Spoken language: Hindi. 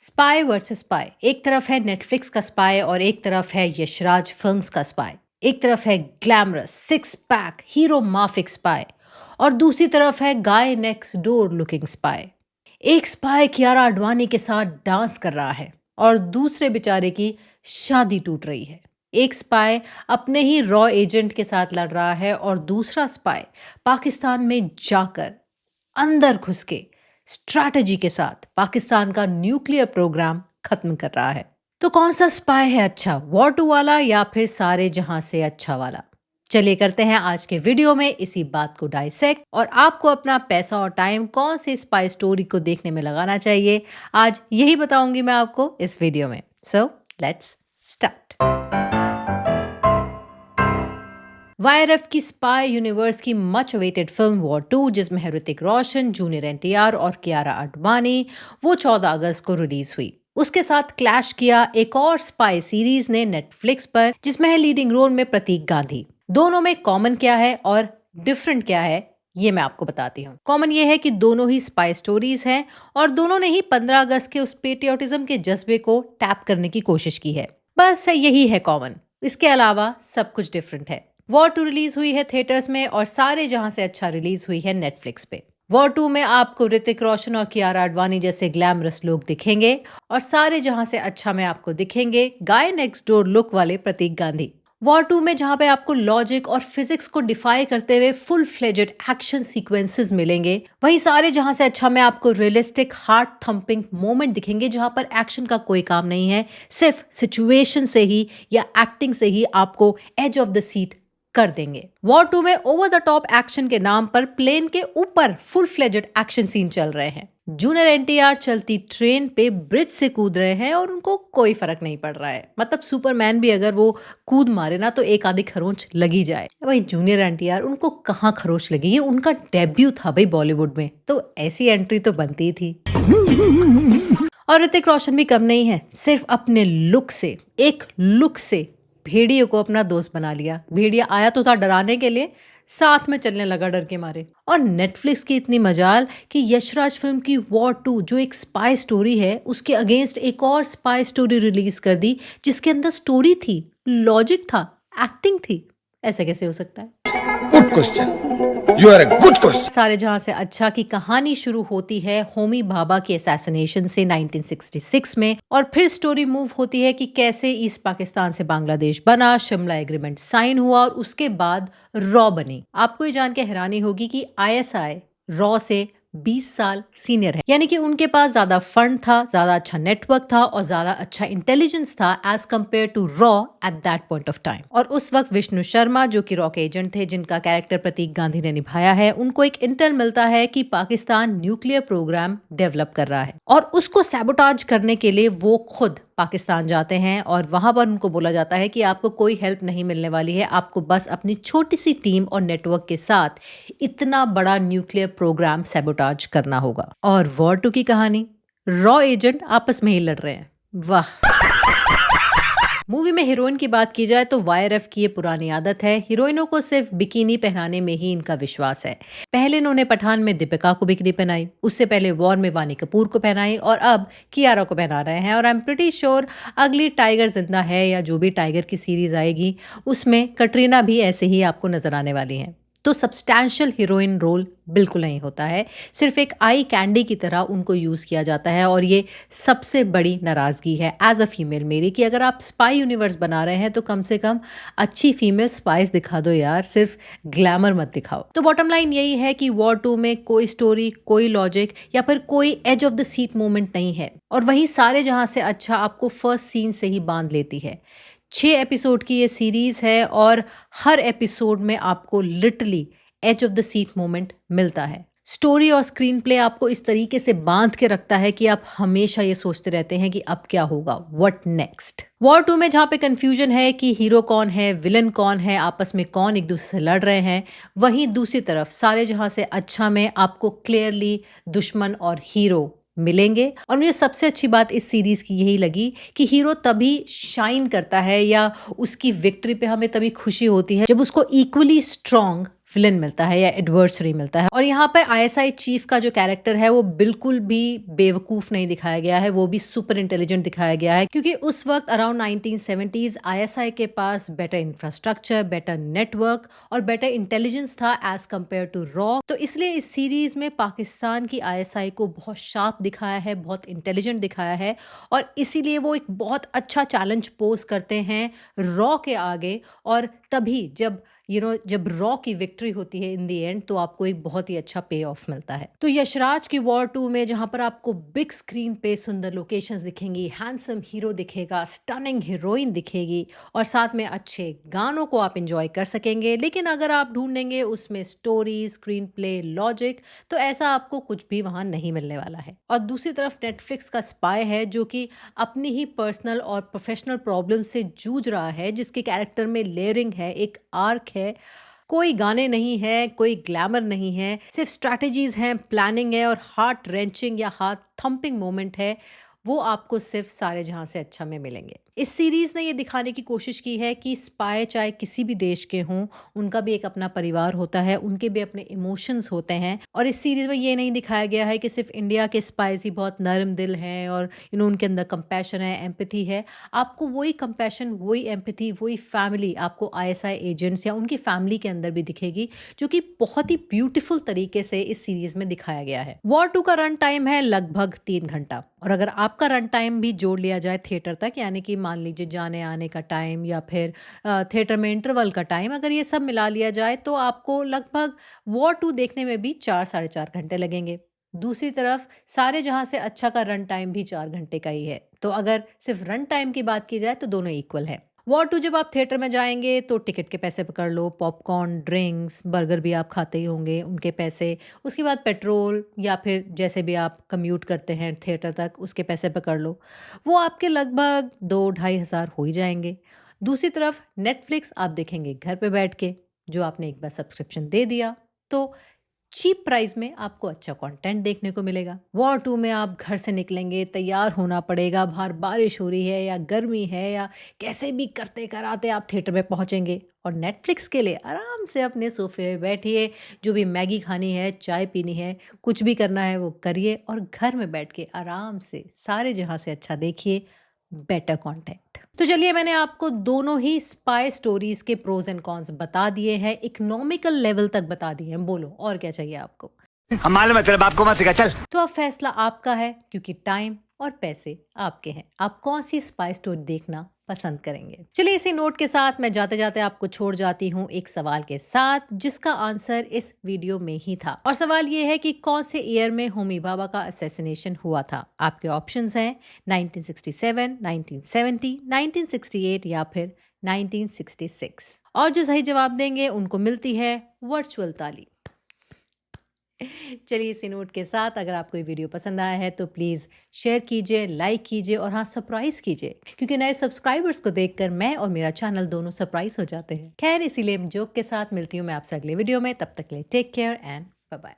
Spy versus spy. एक तरफ है नेटफ्लिक्स का स्पाई और एक तरफ है यशराज फिल्म्स का स्पाई। एक तरफ है ग्लैमरस सिक्स पैक हीरो माफिक स्पाई और दूसरी तरफ है guy next door looking spy. एक स्पाई कियारा आडवाणी के साथ डांस कर रहा है और दूसरे बेचारे की शादी टूट रही है। एक स्पाई अपने ही रॉ एजेंट के साथ लड़ रहा है और दूसरा स्पाई पाकिस्तान में जाकर अंदर घुस के स्ट्रैटेजी के साथ पाकिस्तान का न्यूक्लियर प्रोग्राम खत्म कर रहा है। तो कौन सा स्पाई है अच्छा, वॉर 2 वाला या फिर सारे जहां से अच्छा वाला? चलिए करते हैं आज के वीडियो में इसी बात को डाइसेक्ट और आपको अपना पैसा और टाइम कौन सी स्पाई स्टोरी को देखने में लगाना चाहिए, आज यही बताऊंगी मैं आपको इस वीडियो में। So let's start. YRF की स्पाई यूनिवर्स की मच अवेटेड फिल्म वॉर 2, जिसमें है ऋतिक रोशन, जूनियर NTR और कियारा आडवाणी, वो 14 अगस्त को रिलीज हुई। उसके साथ क्लैश किया एक और स्पाई सीरीज ने नेटफ्लिक्स पर, जिसमें है लीडिंग रोल में प्रतीक गांधी। दोनों में कॉमन क्या है और डिफरेंट क्या है, ये मैं आपको बताती हूँ। कॉमन ये है कि दोनों ही स्पाई स्टोरीज हैं और दोनों ने ही 15 अगस्त के उस पेट्रियोटिज्म के जज्बे को टैप करने की कोशिश की है। बस यही है कॉमन, इसके अलावा सब कुछ डिफरेंट है। वॉर 2 रिलीज हुई है थिएटर्स में और सारे जहां से अच्छा रिलीज हुई है नेटफ्लिक्स पे। वॉर 2 में आपको ऋतिक रोशन और कियारा आडवाणी जैसे ग्लैमरस लोग दिखेंगे और सारे जहां से अच्छा में आपको दिखेंगे गाय नेक्स्ट डोर लुक वाले प्रतीक गांधी। वॉर 2 में जहां पे आपको लॉजिक और फिजिक्स को डिफाई करते हुए फुल फ्लेजेड एक्शन सीक्वेंसेस मिलेंगे, वहीं सारे जहां से अच्छा में आपको रियलिस्टिक हार्ट थंपिंग मोमेंट दिखेंगे जहां पर एक्शन का कोई काम नहीं है, सिर्फ सिचुएशन से ही या एक्टिंग से ही आपको एज ऑफ द सीट कर देंगे। वॉर 2 में ओवर द टॉप एक्शन के नाम पर प्लेन के ऊपर फुल फ्लेजेड एक्शन सीन चल रहे हैं। जूनियर NTR चलती ट्रेन पे ब्रिज से कूद रहे हैं और उनको कोई फर्क नहीं पड़ रहा है। मतलब सुपरमैन भी अगर वो कूद मारे ना तो एक आधी खरोंच लगी जाए। भाई जूनियर NTR उनको कहाँ खरोंच लगी, ये उनका डेब्यू था भाई बॉलीवुड में, तो ऐसी एंट्री तो बनती थी। और ऋतिक रोशन भी कम नहीं है, सिर्फ अपने लुक से, एक लुक से भेड़ियों को अपना दोस्त बना लिया। भेड़िया आया तो था डराने के लिए, साथ में चलने लगा डर के मारे। और नेटफ्लिक्स की इतनी मजाल कि यशराज फिल्म की वॉर 2 जो एक स्पाई स्टोरी है, उसके अगेंस्ट एक और स्पाई स्टोरी रिलीज कर दी जिसके अंदर स्टोरी थी, लॉजिक था, एक्टिंग थी। ऐसे कैसे हो सकता है? Good question, you are a good question. सारे जहां से अच्छा की कहानी शुरू होती है होमी भाभा के असैसिनेशन से 1966 में और फिर स्टोरी मूव होती है कि कैसे ईस्ट पाकिस्तान से बांग्लादेश बना, शिमला एग्रीमेंट साइन हुआ और उसके बाद रॉ बनी। आपको ये जान के हैरानी होगी कि ISI रॉ से 20 साल सीनियर है, यानी कि उनके पास ज्यादा फंड था, ज्यादा अच्छा नेटवर्क था और ज्यादा अच्छा इंटेलिजेंस था एज कम्पेयर टू रॉ at that point of time. और उस वक्त विष्णु शर्मा जो कि रॉ के एजेंट थे, जिनका कैरेक्टर प्रतीक गांधी ने निभाया है, उनको एक इंटेल मिलता है कि पाकिस्तान न्यूक्लियर प्रोग्राम डेवलप कर रहा है और उसको सैबोटाज करने के लिए वो खुद पाकिस्तान जाते हैं और वहां पर उनको बोला जाता है कि आपको कोई हेल्प नहीं मिलने वाली है, आपको बस अपनी छोटी सी टीम और नेटवर्क के साथ इतना बड़ा न्यूक्लियर प्रोग्राम सैबोटाज करना होगा। और वॉर 2 की कहानी, रॉ एजेंट आपस में ही लड़ रहे हैं। वाह। मूवी में हीरोइन की बात की जाए तो YRF की ये पुरानी आदत है, हीरोइनों को सिर्फ बिकिनी पहनाने में ही इनका विश्वास है। पहले इन्होंने पठान में दीपिका को बिकिनी पहनाई, उससे पहले वॉर में वानी कपूर को पहनाई और अब कियारा को पहना रहे हैं। और आई एम प्रीटी श्योर अगली टाइगर जिंदा है या जो भी टाइगर की सीरीज आएगी उसमें कटरीना भी ऐसे ही आपको नजर आने वाली हैं। तो सब्सटैंशियल हीरोइन रोल बिल्कुल नहीं होता है, सिर्फ एक आई कैंडी की तरह उनको यूज़ किया जाता है। और ये सबसे बड़ी नाराज़गी है एज अ फीमेल मेरी, कि अगर आप स्पाई यूनिवर्स बना रहे हैं तो कम से कम अच्छी फीमेल स्पाइस दिखा दो यार, सिर्फ ग्लैमर मत दिखाओ। तो बॉटम लाइन यही है कि वॉर 2 में कोई स्टोरी, कोई लॉजिक या फिर कोई edge of the seat moment नहीं है और वहीं सारे जहां से अच्छा आपको फर्स्ट सीन से ही बांध लेती है। 6 एपिसोड की ये सीरीज है और हर एपिसोड में आपको literally edge of the seat moment मिलता है। स्टोरी और स्क्रीन प्ले आपको इस तरीके से बांध के रखता है कि आप हमेशा ये सोचते रहते हैं कि अब क्या होगा, व्हाट नेक्स्ट। वॉर 2 में जहाँ पे कंफ्यूजन है कि हीरो कौन है, विलन कौन है, आपस में कौन एक दूसरे से लड़ रहे हैं, वहीं दूसरी तरफ सारे जहाँ से अच्छा में आपको क्लियरली दुश्मन और हीरो मिलेंगे। और मुझे सबसे अच्छी बात इस सीरीज की यही लगी कि हीरो तभी शाइन करता है या उसकी विक्ट्री पे हमें तभी खुशी होती है जब उसको इक्वली स्ट्रॉन्ग विलन मिलता है या एडवर्सरी मिलता है। और यहाँ पर आईएसआई चीफ का जो कैरेक्टर है वो बिल्कुल भी बेवकूफ़ नहीं दिखाया गया है, वो भी सुपर इंटेलिजेंट दिखाया गया है, क्योंकि उस वक्त अराउंड 1970s आईएसआई के पास बेटर इंफ्रास्ट्रक्चर, बेटर नेटवर्क और बेटर इंटेलिजेंस था एज कम्पेयर टू रॉ। तो इसलिए इस सीरीज में पाकिस्तान की आईएसआई को बहुत शार्प दिखाया है, बहुत इंटेलिजेंट दिखाया है, और इसीलिए वो एक बहुत अच्छा चैलेंज पोज करते हैं रॉ के आगे। और तभी जब जब रॉ की विक्ट्री होती है इन दी एंड, तो आपको एक बहुत ही अच्छा पे ऑफ मिलता है। तो यशराज की वॉर 2 में जहां पर आपको बिग स्क्रीन पे सुंदर लोकेशंस दिखेंगी, हैंडसम हीरो दिखेगा, स्टनिंग हीरोइन दिखेगी, और साथ में अच्छे गानों को आप इंजॉय कर सकेंगे, लेकिन अगर आप ढूंढेंगे उसमें स्टोरी, स्क्रीन प्ले, लॉजिक, तो ऐसा आपको कुछ भी वहां नहीं मिलने वाला है। और दूसरी तरफ नेटफ्लिक्स का स्पाई है, जो कि अपनी ही पर्सनल और प्रोफेशनल प्रॉब्लम से जूझ रहा है, जिसके कैरेक्टर में लेयरिंग है, एक आर्क है। कोई गाने नहीं है, कोई ग्लैमर नहीं है, सिर्फ स्ट्रैटेजीज हैं, प्लानिंग है और हार्ट रेंचिंग या हार्ट थंपिंग मोमेंट है। वो आपको सिर्फ सारे जहां से अच्छा में मिलेंगे। इस सीरीज ने ये दिखाने की कोशिश की है कि स्पाई चाहे किसी भी देश के हों, उनका भी एक अपना परिवार होता है, उनके भी अपने इमोशंस होते हैं। और इस सीरीज में ये नहीं दिखाया गया है कि सिर्फ इंडिया के स्पाइस ही बहुत नरम दिल हैं और उनके अंदर कंपैशन है, एम्पैथी है। आपको वही कंपैशन, वही एम्पैथी, वही फैमिली आपको आईएसआई एजेंट्स या उनकी फैमिली के अंदर भी दिखेगी, जो कि बहुत ही ब्यूटीफुल तरीके से इस सीरीज में दिखाया गया है। वॉर 2 का रन टाइम है लगभग 3 घंटा, और अगर आपका रन टाइम भी जोड़ लिया जाए थिएटर तक, यानी कि मान लीजिए जाने आने का टाइम या फिर थिएटर में इंटरवल का टाइम, अगर ये सब मिला लिया जाए तो आपको लगभग वॉर 2 देखने में भी 4 साढ़े 4 घंटे लगेंगे। दूसरी तरफ सारे जहां से अच्छा का रन टाइम भी 4 घंटे का ही है। तो अगर सिर्फ रन टाइम की बात की जाए तो दोनों इक्वल है। वॉर 2 जब आप थिएटर में जाएंगे तो टिकट के पैसे पकड़ लो, पॉपकॉर्न, ड्रिंक्स, बर्गर भी आप खाते ही होंगे, उनके पैसे, उसके बाद पेट्रोल या फिर जैसे भी आप कम्यूट करते हैं थिएटर तक, उसके पैसे पकड़ लो, वो आपके लगभग 2-2,500 हो ही जाएंगे। दूसरी तरफ नेटफ्लिक्स आप देखेंगे घर पे बैठ के, जो आपने एक बार सब्सक्रिप्शन दे दिया, तो चीप प्राइस में आपको अच्छा कंटेंट देखने को मिलेगा। वॉर 2 में आप घर से निकलेंगे, तैयार होना पड़ेगा, बाहर बारिश हो रही है या गर्मी है या कैसे भी करते कराते आप थिएटर में पहुंचेंगे, और नेटफ्लिक्स के लिए आराम से अपने सोफे में बैठिए, जो भी मैगी खानी है, चाय पीनी है, कुछ भी करना है वो करिए, और घर में बैठ के आराम से सारे जहां से अच्छा देखिए, बेटर कंटेंट। तो चलिए, मैंने आपको दोनों ही स्पाई स्टोरीज के प्रोज एंड कॉन्स बता दिए हैं, इकोनॉमिकल लेवल तक बता दिए हैं। बोलो और क्या चाहिए आपको? हम मालूम है तेरे बाप को मत सिखा, चल। तो अब फैसला आपका है, क्योंकि टाइम और पैसे आपके हैं। आप कौन सी स्पाई स्टोरी देखना पसंद करेंगे? चलिए, इसी नोट के साथ मैं जाते जाते आपको छोड़ जाती हूँ एक सवाल के साथ, जिसका आंसर इस वीडियो में ही था। और सवाल ये है कि कौन से ईयर में होमी भाभा का असैसिनेशन हुआ था? आपके ऑप्शंस हैं 1967, 1970, 1968 या फिर 1966। और जो सही जवाब देंगे उनको मिलती है वर्चुअल ताली। चलिए, इसी नोट के साथ अगर आपको ये वीडियो पसंद आया है तो प्लीज़ शेयर कीजिए, लाइक कीजिए और हाँ, सरप्राइज़ कीजिए, क्योंकि नए सब्सक्राइबर्स को देखकर मैं और मेरा चैनल दोनों सरप्राइज हो जाते हैं। खैर, इसीलिए जोक के साथ मिलती हूँ मैं आपसे अगले वीडियो में। तब तक के लिए take care and bye bye.